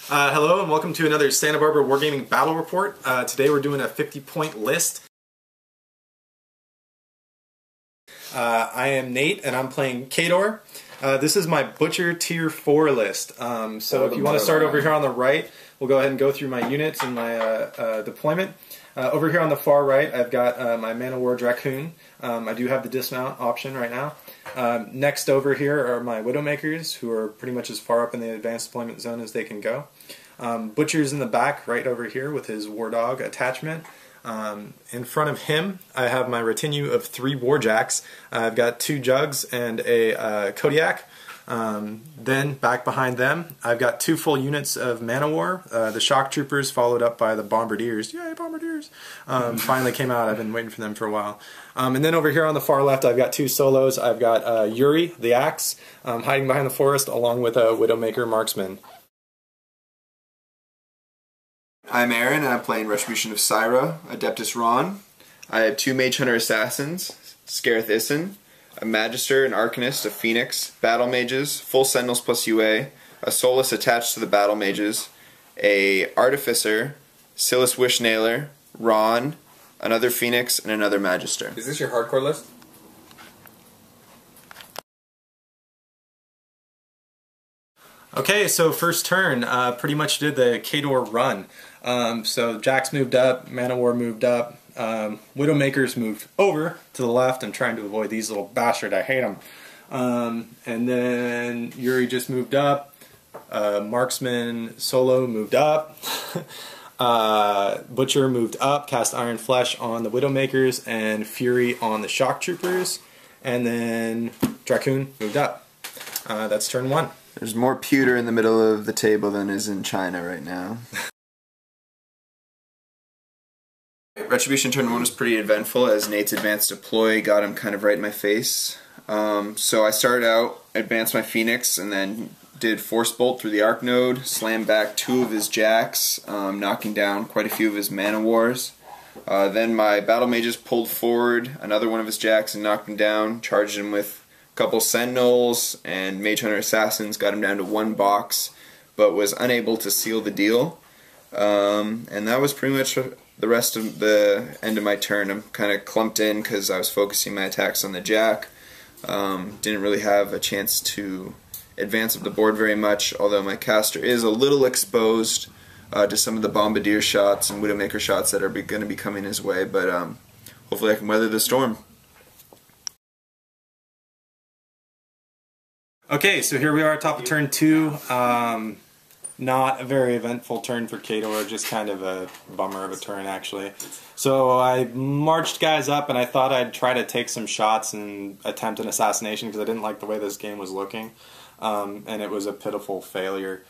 Hello and welcome to another Santa Barbara Wargaming Battle Report. Today we're doing a 50-point list. I am Nate and I'm playing Kador. This is my Butcher Tier 4 list. So if you want to start over here on the right, we'll go ahead and go through my units and my deployment. Over here on the far right, I've got my Man of War Dracoon. I do have the dismount option right now. Next over here are my Widowmakers, who are pretty much as far up in the advanced deployment zone as they can go. Butcher's in the back right over here with his War Dog attachment. In front of him, I have my retinue of 3 Warjacks. I've got 2 Jugs and a Kodiak. Then back behind them, I've got 2 full units of Man of War. The Shock Troopers followed up by the Bombardiers. Yay, Bombardiers! Finally came out. I've been waiting for them for a while. And then over here on the far left, I've got 2 solos. I've got Yuri, the Axe, hiding behind the forest, along with a Widowmaker Marksman. I'm Aaron, and I'm playing Retribution of Syra, Adeptus Ron. I have 2 Mage Hunter Assassins, Scareth Issen, a Magister, an Arcanist, a Phoenix, Battle Mages, full Sentinels plus UA, a Solus attached to the Battle Mages, a Artificer, Silas Wishnailer, Ron, another Phoenix, and another Magister. Is this your hardcore list? Okay, so first turn, pretty much did the Kador run. So Jax moved up, Man of War moved up, Widowmakers moved over to the left. I'm trying to avoid these little bastards, I hate them. And then Yuri just moved up, Marksman Solo moved up, Butcher moved up, cast Iron Flesh on the Widowmakers, and Fury on the Shock Troopers, and then Dracoon moved up. That's turn 1. There's more pewter in the middle of the table than is in China right now. Retribution turn 1 was pretty eventful as Nate's advanced deploy got him kind of right in my face. So I started out, advanced my Phoenix, and then did Force Bolt through the Arc Node, slammed back 2 of his Jacks, knocking down quite a few of his Man of Wars. Then my Battle Mages pulled forward another one of his Jacks and knocked him down, charged him with couple Sentinels and Mage Hunter Assassins, got him down to 1 box, but was unable to seal the deal. And that was pretty much the rest of the end of my turn. I'm kind of clumped in because I was focusing my attacks on the Jack. Didn't really have a chance to advance up the board very much, although my caster is a little exposed to some of the Bombardier shots and Widowmaker shots that are going to be coming his way, but hopefully I can weather the storm. Okay, so here we are, top of turn 2. Not a very eventful turn for Kador, just kind of a bummer of a turn, actually. So I marched guys up, and I thought I'd try to take some shots and attempt an assassination because I didn't like the way this game was looking, and it was a pitiful failure.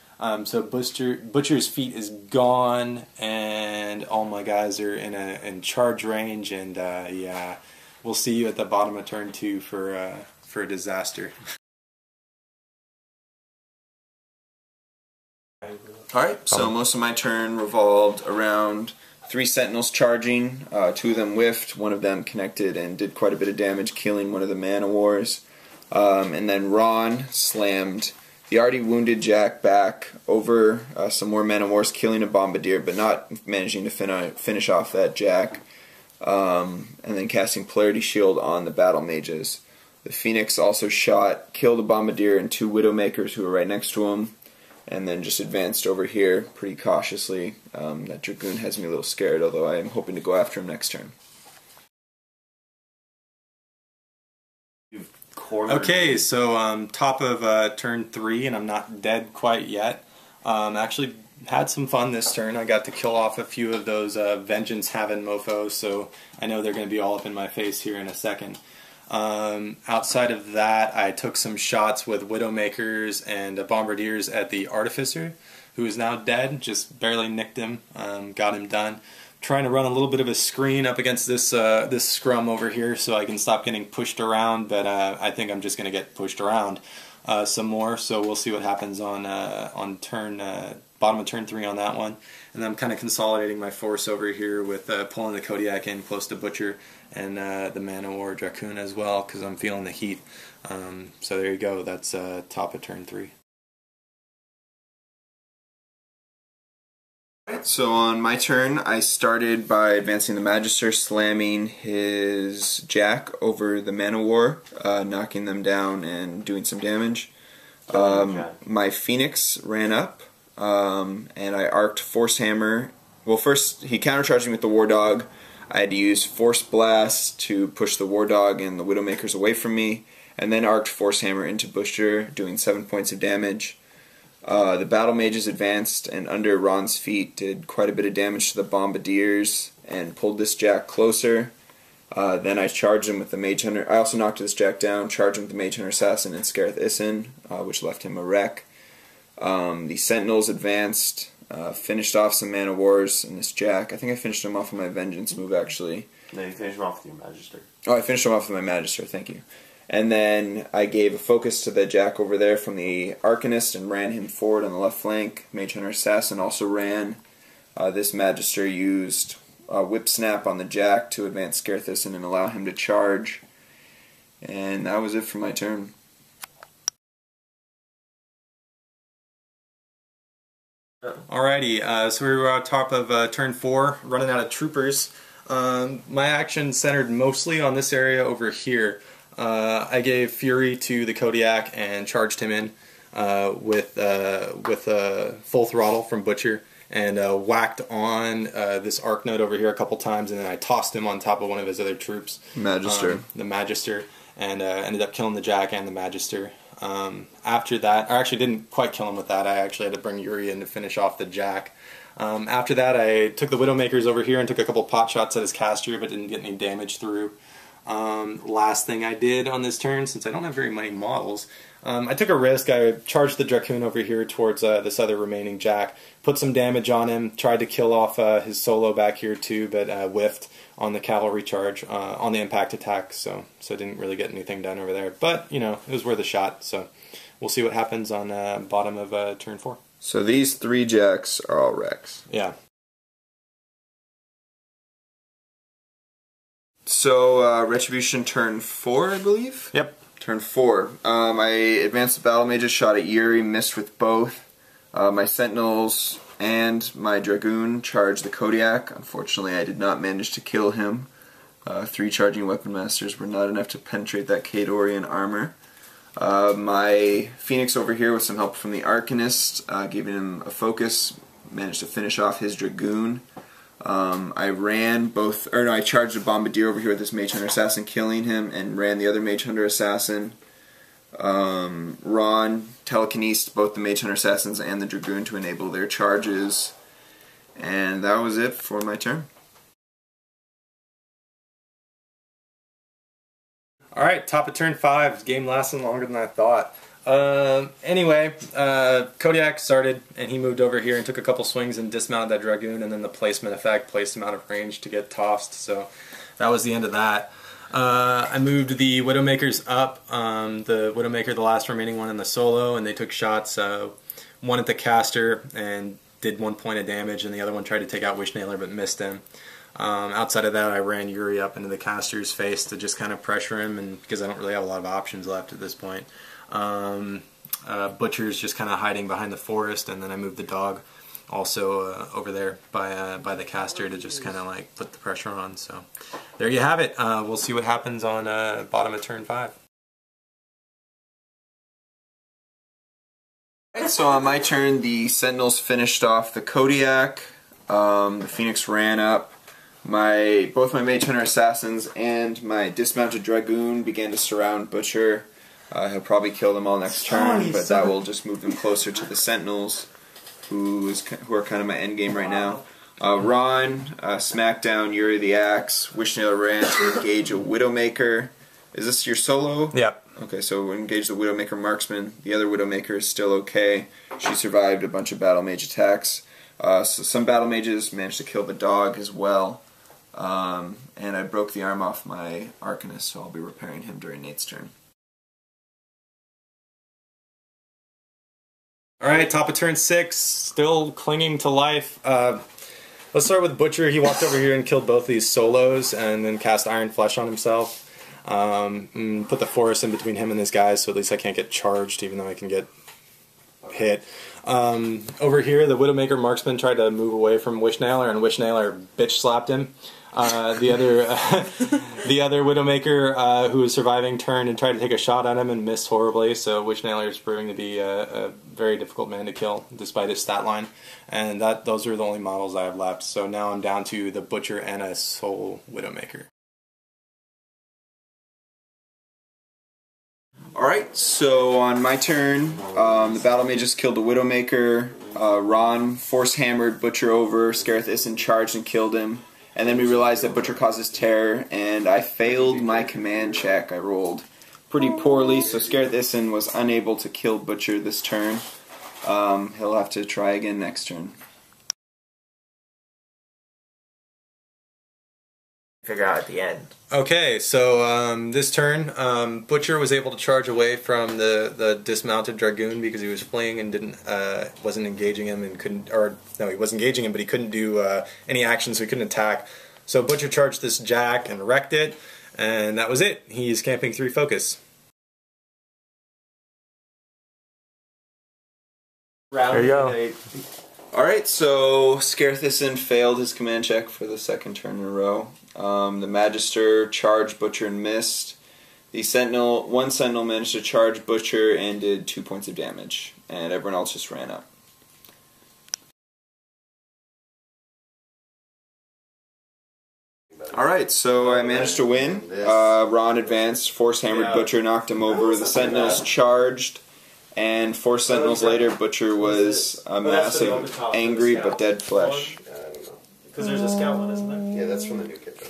So Butcher's feet is gone, and all my guys are in charge range, and yeah, we'll see you at the bottom of turn 2 for a disaster. Alright, so most of my turn revolved around 3 Sentinels charging, 2 of them whiffed, 1 of them connected and did quite a bit of damage, killing one of the Man of Wars. And then Ron slammed the already wounded Jack back over some more Man of Wars, killing a Bombardier, but not managing to finish off that Jack. And then casting Polarity Shield on the Battle Mages. The Phoenix also killed a Bombardier and 2 Widowmakers who were right next to him. And then just advanced over here pretty cautiously. That Dragoon has me a little scared, although I am hoping to go after him next turn. Okay, so top of turn 3, and I'm not dead quite yet. Actually had some fun this turn. I got to kill off a few of those Vengeance Having mofos, so I know they're going to be all up in my face here in a second. Outside of that, I took some shots with Widowmakers and Bombardiers at the Artificer, who is now dead, just barely nicked him, got him done. Trying to run a little bit of a screen up against this this scrum over here so I can stop getting pushed around, but I think I'm just going to get pushed around some more, so we'll see what happens on turn bottom of turn 3 on that one. And then I'm kind of consolidating my force over here with pulling the Kodiak in close to Butcher and the Man of War Dracoon as well, because I'm feeling the heat. So there you go, that's top of turn 3. So on my turn, I started by advancing the Magister, slamming his Jack over the Man of War, knocking them down and doing some damage. My Phoenix ran up, and I arced Force Hammer. Well, first he countercharged me with the War Dog. I had to use Force Blast to push the War Dog and the Widowmakers away from me, and then arced Force Hammer into Butcher, doing 7 points of damage. The Battle Mages advanced and under Ron's feet did quite a bit of damage to the Bombardiers and pulled this Jack closer. Then I charged him with the Mage Hunter. I also knocked this Jack down, charged him with the Mage Hunter Assassin and Scareth Isin, which left him a wreck. The Sentinels advanced, finished off some Man of Wars and this Jack. I think I finished him off with my Vengeance move, actually. No, you finished him off with your Magister. Oh, I finished him off with my Magister, thank you. And then I gave a focus to the Jack over there from the Arcanist and ran him forward on the left flank. Mage Hunter Assassin also ran. This Magister used Whip Snap on the Jack to advance Scareth Isin and allow him to charge. And that was it for my turn. Alrighty, so we were on top of turn 4, running out of troopers. My action centered mostly on this area over here. I gave Fury to the Kodiak and charged him in with full throttle from Butcher and whacked on this arc node over here a couple times, and then I tossed him on top of one of his other troops, Magister. the Magister, and ended up killing the Jack and the Magister. After that, I actually didn't quite kill him with that. I actually had to bring Yuri in to finish off the Jack. After that, I took the Widowmakers over here and took a couple pot shots at his caster, but didn't get any damage through. Last thing I did on this turn, since I don't have very many models, I took a risk. I charged the Dracoon over here towards this other remaining Jack, put some damage on him, tried to kill off his solo back here too, but whiffed on the cavalry charge on the impact attack, so didn't really get anything done over there. But, you know, it was worth a shot, so we'll see what happens on bottom of turn 4. So these 3 Jacks are all wrecks. Yeah. So, Retribution turn 4, I believe? Yep. Turn 4. I advanced the Battle Mages, shot at Yuri, missed with both. My Sentinels and my Dragoon charged the Kodiak. Unfortunately, I did not manage to kill him. 3 charging Weapon Masters were not enough to penetrate that Kadorian armor. My Phoenix over here with some help from the Arcanist, giving him a focus, managed to finish off his Dragoon. I charged a Bombardier over here with this Mage Hunter Assassin, killing him, and ran the other Mage Hunter Assassin. Ron telekinesed both the Mage Hunter Assassins and the Dragoon to enable their charges. And that was it for my turn. Alright, top of turn 5. Game lasting longer than I thought. Anyway, Kodiak started, and he moved over here and took a couple swings and dismounted that Dragoon, and then the placement effect placed him out of range to get tossed, so that was the end of that. I moved the Widowmakers up, the Widowmaker, the last remaining one in the solo, and they took shots, one at the caster and did 1 point of damage, and the other one tried to take out Wishnailer but missed him. Outside of that, I ran Yuri up into the caster's face to just kind of pressure him, and because I don't really have a lot of options left at this point. Butcher's just kind of hiding behind the forest, and then I moved the dog also over there by the caster to just kind of like put the pressure on. So there you have it. We'll see what happens on bottom of turn 5. So on my turn, the Sentinels finished off the Kodiak. The Phoenix ran up. Both my Mage Hunter Assassins and my dismounted Dragoon began to surround Butcher. He'll probably kill them all next turn, but that will just move them closer to the Sentinels, who are kind of my endgame right now. Ron, Smackdown, Yuri the Axe, Wishnailer ran to engage a Widowmaker. Is this your solo? Yep. Okay, so we engage the Widowmaker Marksman. The other Widowmaker is still okay. She survived a bunch of Battle Mage attacks. So some Battle Mages managed to kill the dog as well. And I broke the arm off my Arcanist, so I'll be repairing him during Nate's turn. Alright, top of turn 6, still clinging to life. Let's start with Butcher. He walked over here and killed both these solos and then cast Iron Flesh on himself. Put the forest in between him and his guys, so at least I can't get charged, even though I can get hit. Over here, the Widowmaker marksman tried to move away from Wishnailer, and Wishnailer bitch slapped him. The other Widowmaker who was surviving turned and tried to take a shot at him and missed horribly. So Wishnailer is proving to be a very difficult man to kill despite his stat line. And those are the only models I have left. So now I'm down to the Butcher and a Soul Widowmaker. Alright, so on my turn, the Battle Mages killed the Widowmaker, Ron force-hammered Butcher over, Scareth Issen charged and killed him, and then we realized that Butcher causes terror, and I failed my command check. I rolled pretty poorly, so Scareth Issen was unable to kill Butcher this turn. He'll have to try again next turn. Figure out at the end. Okay, so this turn, Butcher was able to charge away from the dismounted Dragoon because he was fleeing and wasn't engaging him and he was engaging him, but he couldn't do any action, so he couldn't attack. So Butcher charged this Jack and wrecked it, and that was it. He's camping 3 focus. There you go. Alright, so Scareth Issen failed his command check for the second turn in a row. The Magister charged Butcher and missed. The one Sentinel managed to charge Butcher and did 2 points of damage, and everyone else just ran up. Alright, so I managed to win. Ron advanced, force-hammered Butcher, knocked him over. The Sentinels charged, and 4 Sentinels later, Butcher was a massive, angry but dead flesh. Because there's a scout one, isn't there? Yeah, that's from the new kit though.